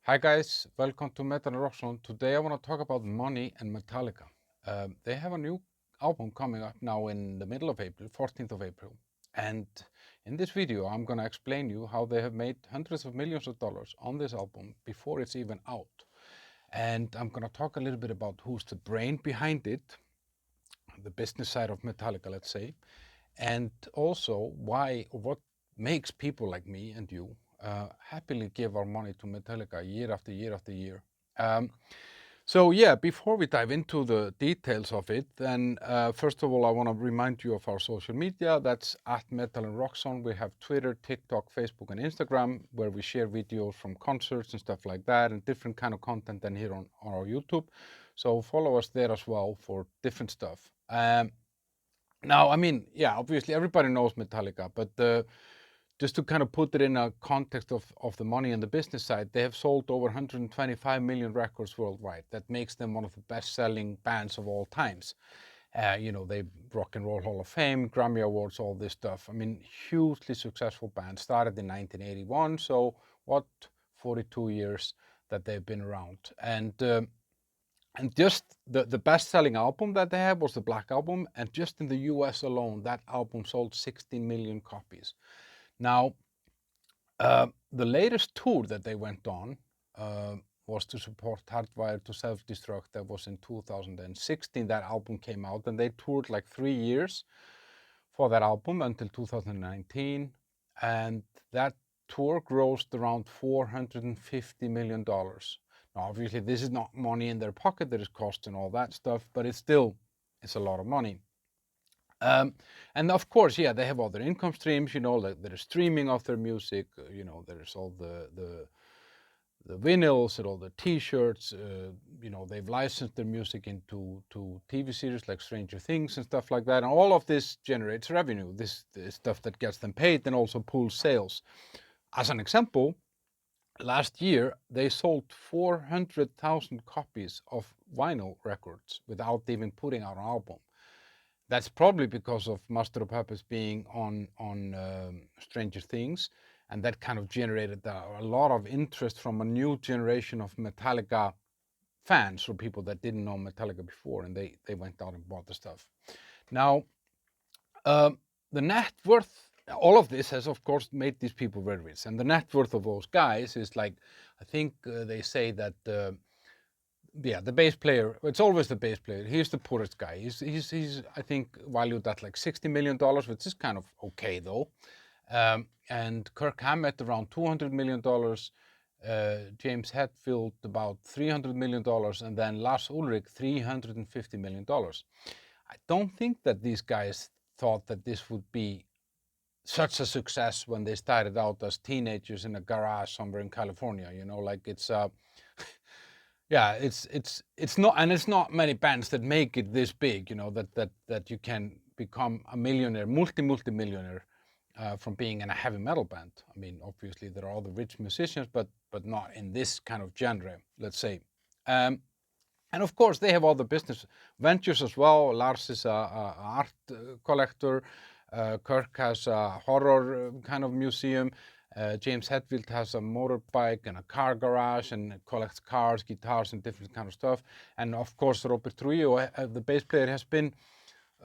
Hi guys, welcome to Metal and Rock Zone. Today I want to talk about money and Metallica. They have a new album coming up now in the middle of April, 14th of April. And in this video I'm going to explain you how they have made hundreds of millions of dollars on this album before it's even out. And I'm going to talk a little bit about who's the brain behind it, the business side of Metallica, let's say, and also why or what makes people like me and you happily give our money to Metallica year after year after year. Um, so yeah, before we dive into the details of it, then first of all, I want to remind you of our social media. That's at Metal and Rock Zone. We have Twitter, TikTok, Facebook, and Instagram, where we share videos from concerts and stuff like that, and different kind of content than here on our YouTube. So follow us there as well for different stuff. Now, I mean, yeah, obviously everybody knows Metallica, but just to kind of put it in a context of the money and the business side, they have sold over 125 million records worldwide. That makes them one of the best-selling bands of all times. They Rock and Roll Hall of Fame, Grammy Awards, all this stuff. I mean, hugely successful band. Started in 1981, so what, 42 years that they've been around. And just the best-selling album that they had was the Black Album, and just in the US alone, that album sold 16 million copies. Now, the latest tour that they went on was to support Hardwired to Self-Destruct. That was in 2016. That album came out, and they toured like 3 years for that album until 2019, and that tour grossed around $450 million. Now, obviously, this is not money in their pocket. There is cost and all that stuff, but it's a lot of money. And of course, yeah, they have other income streams. Like there is streaming of their music. There's all the vinyls and all the T-shirts. They've licensed their music into TV series like Stranger Things and stuff like that. And all of this generates revenue. This is stuff that gets them paid and also pulls sales. As an example, last year they sold 400,000 copies of vinyl records without even putting out an album. That's probably because of Master of Puppets being on Stranger Things, and that kind of generated a lot of interest from a new generation of Metallica fans, or people that didn't know Metallica before, and they went out and bought the stuff. Now, the net worth, all of this has of course made these people very rich, and the net worth of those guys is like, I think they say that yeah, the bass player, it's always the bass player. He's the poorest guy. He's I think valued at like $60 million, which is kind of okay though. And Kirk Hammett around $200 million, James Hetfield about $300 million, and then Lars Ulrich $350 million. I don't think that these guys thought that this would be such a success when they started out as teenagers in a garage somewhere in California. Like it's yeah, it's not, and it's not many bands that make it this big. That you can become a millionaire, multi-millionaire from being in a heavy metal band. I mean, obviously there are other rich musicians, but not in this kind of genre, let's say. And of course, they have other business ventures as well. Lars is a art collector. Kirk has a horror kind of museum. James Hetfield has a motorbike and a car garage and collects cars, guitars, and different kind of stuff. And of course, Robert Trujillo, the bass player, has been,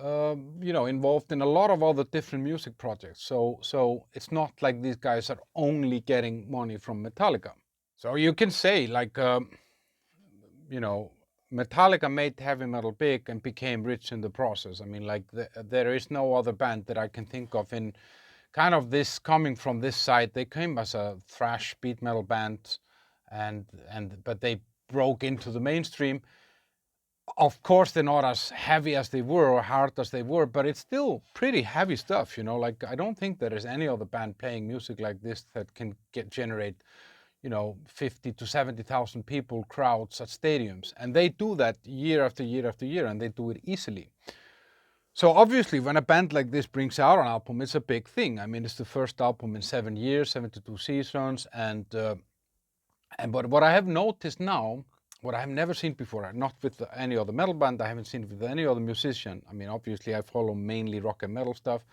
involved in a lot of other different music projects. So it's not like these guys are only getting money from Metallica. So you can say, like, you know, Metallica made heavy metal big and became rich in the process. I mean, like, there is no other band that I can think of in kind of this coming from this side. They came as a thrash beat metal band, but they broke into the mainstream. Of course, they're not as heavy as they were or hard as they were, but it's still pretty heavy stuff. Like, I don't think there is any other band playing music like this that can generate 50 to 70,000 people crowds at stadiums. And they do that year after year after year, and they do it easily. So obviously, when a band like this brings out an album, it's a big thing. I mean, it's the first album in 7 years, 72 seasons, but what I have noticed now, what I have never seen before, not with any other metal band, I haven't seen it with any other musician. I mean, obviously, I follow mainly rock and metal stuff,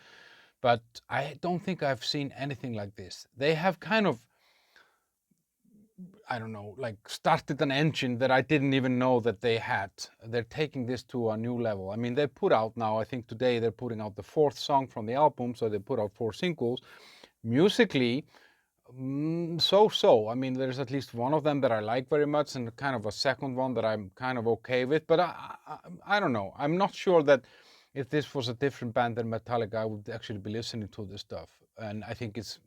but I don't think I've seen anything like this. They have kind of I don't know, like started an engine that I didn't even know that they had. They're taking this to a new level. I mean, they put out now, I think today they're putting out the 4th song from the album, so they put out 4 singles. Musically, so. I mean, there's at least one of them that I like very much, and kind of a second one that I'm kind of okay with. But I don't know. I'm not sure that if this was a different band than Metallica, I would actually be listening to this stuff. And I think it's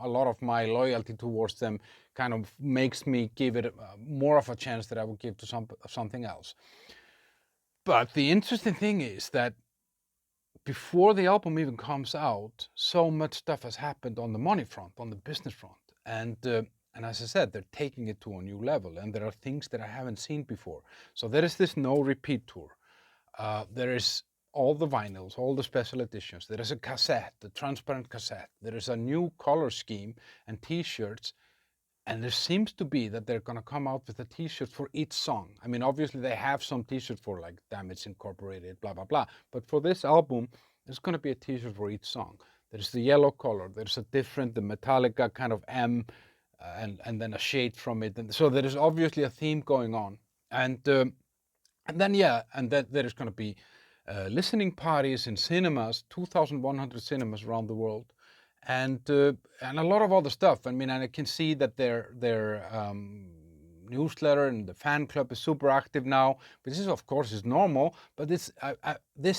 a lot of my loyalty towards them kind of makes me give it more of a chance that I would give to something else. But the interesting thing is that before the album even comes out, so much stuff has happened on the money front, on the business front. And as I said, they're taking it to a new level, and there are things that I haven't seen before. So there is this no repeat tour. There is all the vinyls, all the special editions. There is a cassette, the transparent cassette. There is a new color scheme and T-shirts. And there seems to be that they're going to come out with a T-shirt for each song. I mean, obviously they have some T-shirts for like Damage Incorporated, blah, blah, blah. But for this album, there's going to be a T-shirt for each song. There's the yellow color. There's a different, the Metallica kind of M, and then a shade from it. And so there is obviously a theme going on. And then, yeah, and then there is going to be listening parties in cinemas, 2,100 cinemas around the world, and a lot of other stuff. I mean, and I can see that their newsletter and the fan club is super active now. But this is, of course, is normal. But this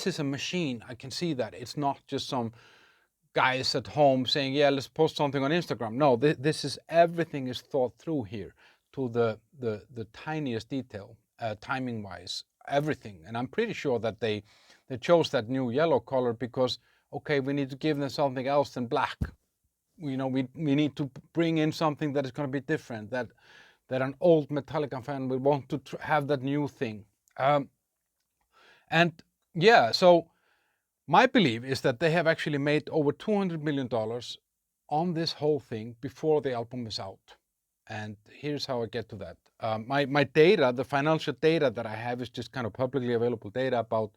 is a machine. I can see that it's not just some guys at home saying, "Yeah, let's post something on Instagram." No, this is everything is thought through here to the tiniest detail, timing wise, everything. And I'm pretty sure that they chose that new yellow color because, okay, we need to give them something else than black. You know, we need to bring in something that is going to be different, that an old Metallica fan will want to have that new thing. And yeah, so my belief is that they have actually made over $200 million on this whole thing before the album is out. And here's how I get to that. My data, the financial data that I have is just kind of publicly available data about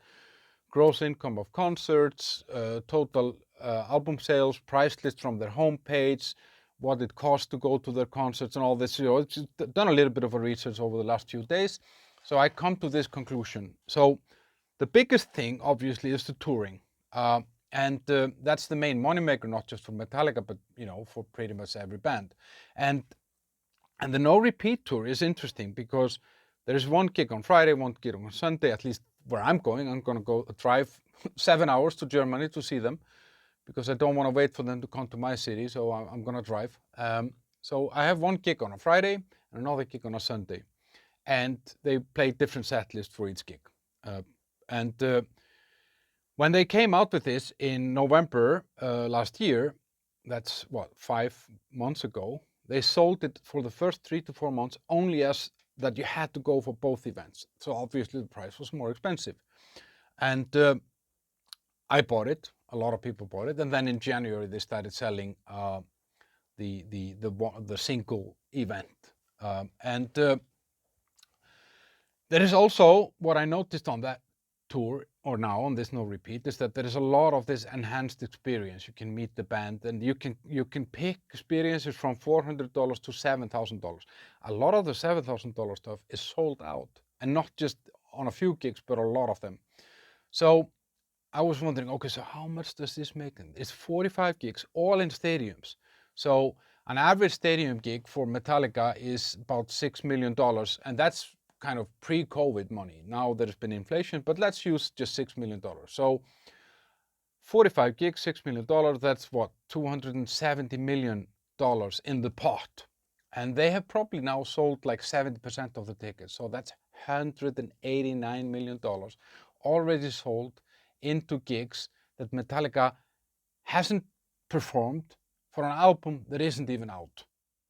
gross income of concerts, total album sales, price list from their homepage, what it costs to go to their concerts and all this. You know, it's done a little bit of a research over the last few days. So I come to this conclusion. So the biggest thing, obviously, is the touring. And that's the main moneymaker, not just for Metallica, but, you know, for pretty much every band. And the no repeat tour is interesting because there is one gig on Friday, one gig on Sunday, at least where I'm going. I'm going to go drive 7 hours to Germany to see them because I don't want to wait for them to come to my city. So I'm going to drive. So I have one gig on a Friday and another gig on a Sunday. And they play different set lists for each gig. And when they came out with this in November last year, that's what, 5 months ago, they sold it for the first 3 to 4 months only as that you had to go for both events. So obviously the price was more expensive. And I bought it. A lot of people bought it. And then in January they started selling the single event. And there is also what I noticed on that tour, or now on this no repeat, is that there is a lot of this enhanced experience. You can meet the band and you can pick experiences from $400 to $7,000. A lot of the $7,000 stuff is sold out, and not just on a few gigs, but a lot of them. So I was wondering, okay, so how much does this make then? It's 45 gigs, all in stadiums. So an average stadium gig for Metallica is about $6 million, and that's kind of pre-COVID money. Now there's been inflation, but let's use just $6 million. So 45 gigs, $6 million, that's what, $270 million in the pot. And they have probably now sold like 70% of the tickets. So that's $189 million already sold into gigs that Metallica hasn't performed for an album that isn't even out.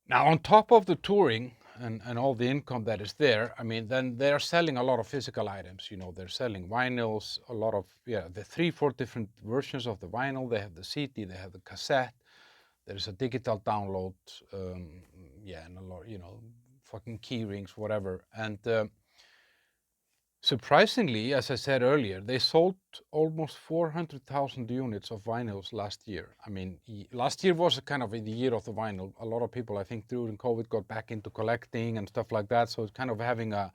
Now, on top of the touring and all the income that is there, I mean, then they're selling a lot of physical items. You know, they're selling vinyls, a lot of, yeah, the 3-4 different versions of the vinyl. They have the CD, they have the cassette. There's a digital download, yeah, and a lot, you know, fucking key rings, whatever. And Surprisingly, as I said earlier, they sold almost 400,000 units of vinyls last year. I mean, last year was a kind of the year of the vinyl. A lot of people, I think, during COVID got back into collecting and stuff like that. So it's kind of having a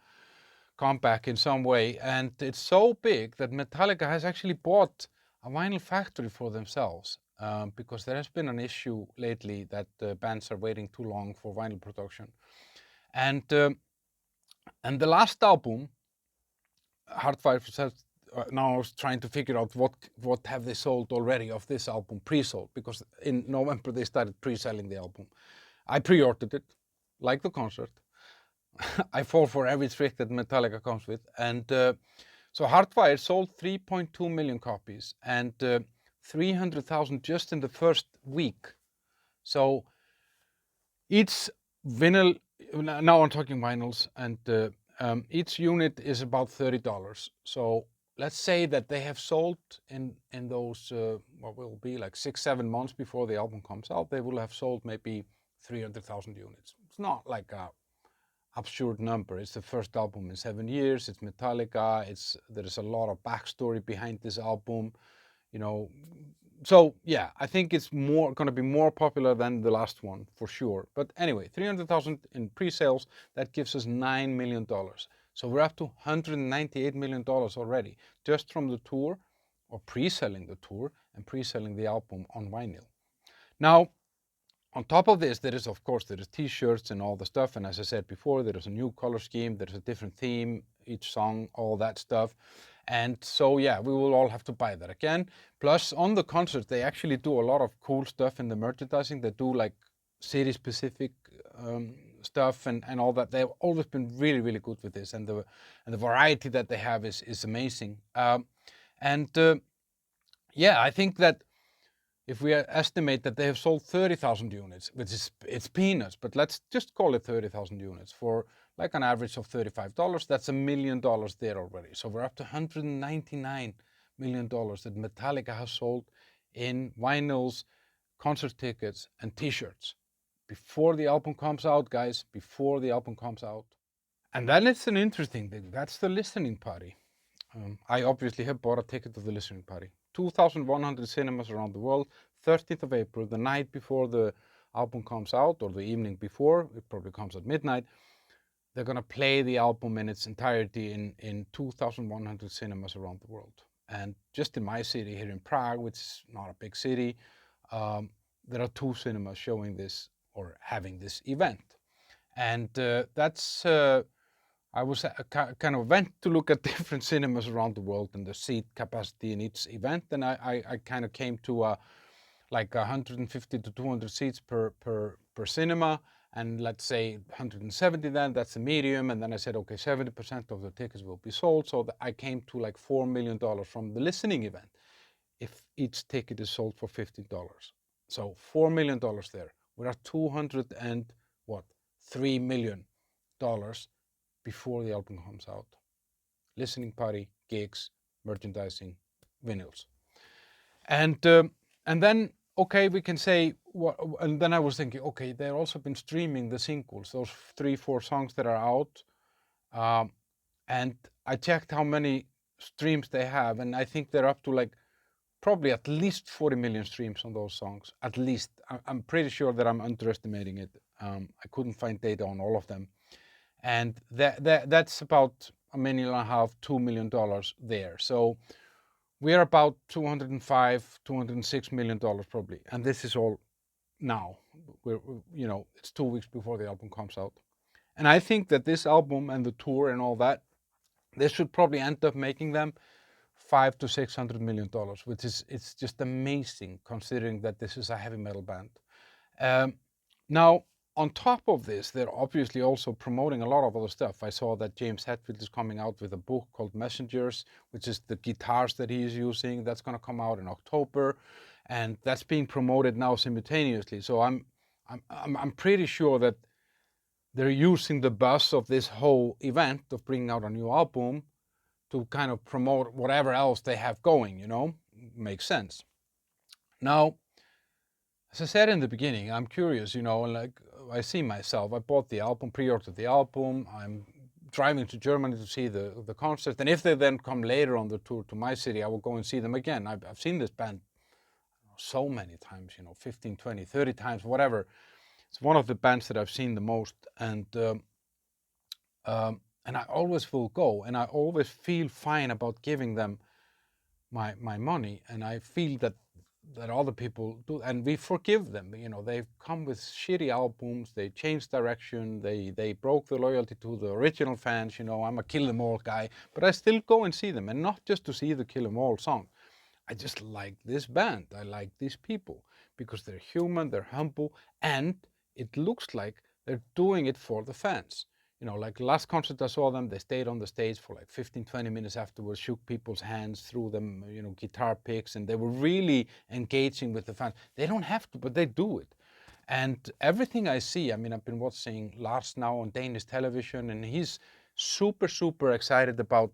comeback in some way. And it's so big that Metallica has actually bought a vinyl factory for themselves, because there has been an issue lately that bands are waiting too long for vinyl production. And the last album, Hardfire says, now I was trying to figure out what have they sold already of this album, pre-sold, because in November they started pre-selling the album. I pre-ordered it, like the concert. I fall for every trick that Metallica comes with. And so Hardfire sold 3.2 million copies and 300,000 just in the first week. So each vinyl, now I'm talking vinyls, and each unit is about $30. So let's say that they have sold in those, what will be like 6-7 months before the album comes out, they will have sold maybe 300,000 units. It's not like a absurd number. It's the first album in 7 years. It's Metallica. There is a lot of backstory behind this album, you know. So yeah, I think it's going to be more popular than the last one for sure. But anyway, 300,000 in pre-sales, that gives us $9 million. So we're up to $198 million already just from the tour, or pre-selling the tour and pre-selling the album on vinyl. Now, on top of this, there is t-shirts and all the stuff. And as I said before, there is a new color scheme. There's a different theme, each song, all that stuff. And so, yeah, we will all have to buy that again. Plus, on the concert, they actually do a lot of cool stuff in the merchandising. They do like city-specific stuff and all that. They've always been really, really good with this. And the variety that they have is amazing. Yeah, I think that if we estimate that they have sold 30,000 units, which it's peanuts, but let's just call it 30,000 units for like an average of $35, that's $1 million there already. So we're up to $199 million that Metallica has sold in vinyls, concert tickets, and t-shirts before the album comes out, guys, before the album comes out. And then it's an interesting thing. That's the listening party. I obviously have bought a ticket to the listening party. 2,100 cinemas around the world, 13th of April, the night before the album comes out, or the evening before, it probably comes at midnight. They're going to play the album in its entirety in 2,100 cinemas around the world. And just in my city here in Prague, which is not a big city, there are 2 cinemas showing this or having this event. And that's I was kind of went to look at different cinemas around the world and the seat capacity in each event, and I kind of came to like 150 to 200 seats per cinema, and let's say 170 then, that's the medium, and then I said, okay, 70% of the tickets will be sold, so I came to like $4 million from the listening event if each ticket is sold for $15. So $4 million there. We're at 3 million dollars before the album comes out. Listening party, gigs, merchandising, vinyls. And then, okay, we can say, and then I was thinking, okay, they've also been streaming the singles, those 3-4 songs that are out. And I checked how many streams they have, and I think they're up to like probably at least 40 million streams on those songs. At least. I'm pretty sure that I'm underestimating it. I couldn't find data on all of them. And that's about $1.5 million, $2 million there. So we're about $206 million probably, and this is all now. It's 2 weeks before the album comes out, and I think that this album and the tour and all that, this should probably end up making them $500 to $600 million, which it's just amazing considering that this is a heavy metal band. Now, on top of this, they're obviously also promoting a lot of other stuff. I saw that James Hetfield is coming out with a book called Messengers, which is the guitars that he is using. That's going to come out in October, and that's being promoted now simultaneously. So I'm pretty sure that they're using the buzz of this whole event of bringing out a new album to kind of promote whatever else they have going, makes sense. Now, as I said in the beginning, I'm curious, like I see myself, I bought the album, pre-ordered the album, I'm driving to Germany to see the concert. And if they then come later on the tour to my city, I will go and see them again. I've seen this band so many times, 15, 20, 30 times, whatever. It's one of the bands that I've seen the most. And I always will go, and I always feel fine about giving them my money, and I feel that other people do, and we forgive them. They've come with shitty albums, they changed direction, they broke the loyalty to the original fans. I'm a Kill 'Em All guy, but I still go and see them, and not just to see the Kill 'Em All song. I just like this band. I like these people because they're human, they're humble, and it looks like they're doing it for the fans. Like last concert I saw them, they stayed on the stage for like 15, 20 minutes afterwards, shook people's hands, threw them, guitar picks, and they were really engaging with the fans. They don't have to, but they do it. And everything I see, I've been watching Lars now on Danish television, and he's super, super excited about,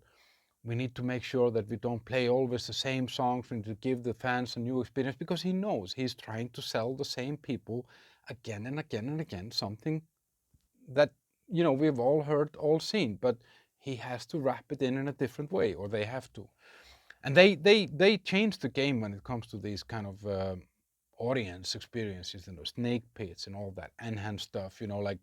we need to make sure that we don't play always the same songs. We need to give the fans a new experience, because he knows he's trying to sell the same people again and again and again, something that, we've all heard, all seen, but he has to wrap it in a different way, or they have to. And they change the game when it comes to these kind of audience experiences, snake pits and all that enhanced stuff, like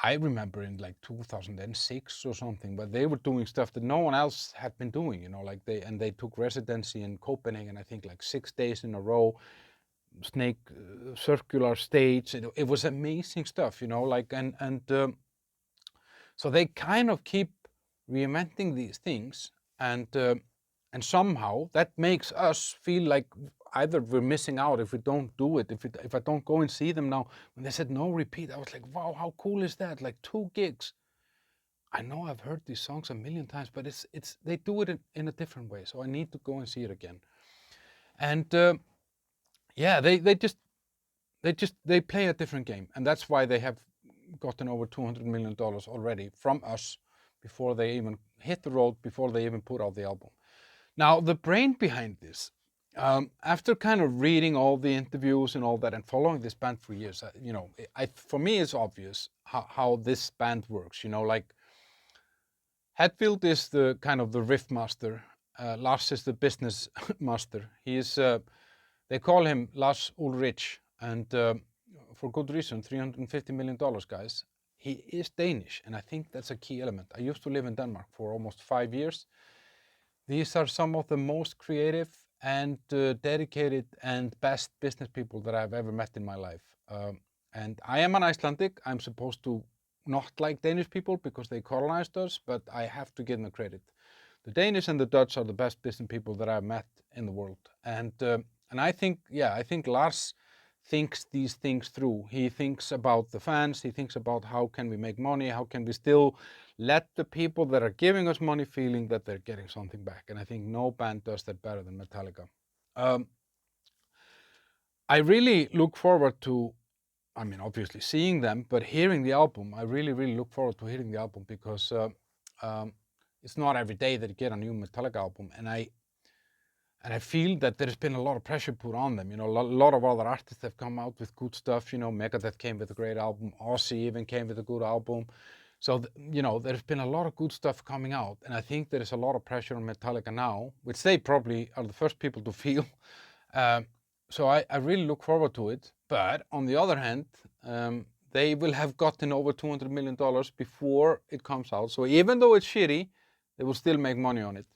I remember in like 2006 or something, but they were doing stuff that no one else had been doing, like they took residency in Copenhagen, I think like 6 days in a row, snake circular stage. It was amazing stuff, like, so they kind of keep reinventing these things, and somehow that makes us feel like either we're missing out if we don't do it. If I don't go and see them now, when they said no repeat, I was like, wow, how cool is that? Like 2 gigs. I know I've heard these songs a million times, but it's they do it in a different way. So I need to go and see it again. And yeah, they play a different game, and that's why they have gotten over $200 million already from us before they even hit the road, before they even put out the album. Now, the brain behind this, after kind of reading all the interviews and all that, and following this band for years, for me it's obvious how this band works. Like Hetfield is the kind of the riff master. Lars is the business master. They call him Lars Ulrich, and for good reason, $350 million, guys. He is Danish, and I think that's a key element. I used to live in Denmark for almost 5 years. These are some of the most creative and dedicated and best business people that I've ever met in my life. And I am an Icelandic. I'm supposed to not like Danish people because they colonized us, but I have to give them credit. The Danish and the Dutch are the best business people that I've met in the world. And I think Lars thinks these things through. He thinks about the fans. He thinks about how can we make money? How can we still let the people that are giving us money feeling that they're getting something back? And I think no band does that better than Metallica. I really look forward to, obviously seeing them, but hearing the album. I really, really look forward to hearing the album, because it's not every day that you get a new Metallica album. And I feel that there's been a lot of pressure put on them. A lot of other artists have come out with good stuff. Megadeth came with a great album. Ozzy even came with a good album. So, there's been a lot of good stuff coming out. And I think there is a lot of pressure on Metallica now, which they probably are the first people to feel. So I really look forward to it. But on the other hand, they will have gotten over $200 million before it comes out. So even though it's shitty, they will still make money on it.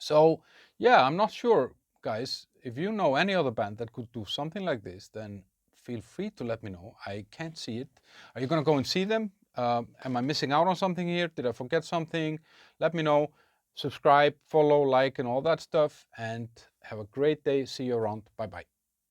So yeah, I'm not sure, guys. If you know any other band that could do something like this, then feel free to let me know. I can't see it. Are you gonna go and see them? Am I missing out on something here? Did I forget something? Let me know. Subscribe, follow, like, and all that stuff. And have a great day. See you around. Bye-bye.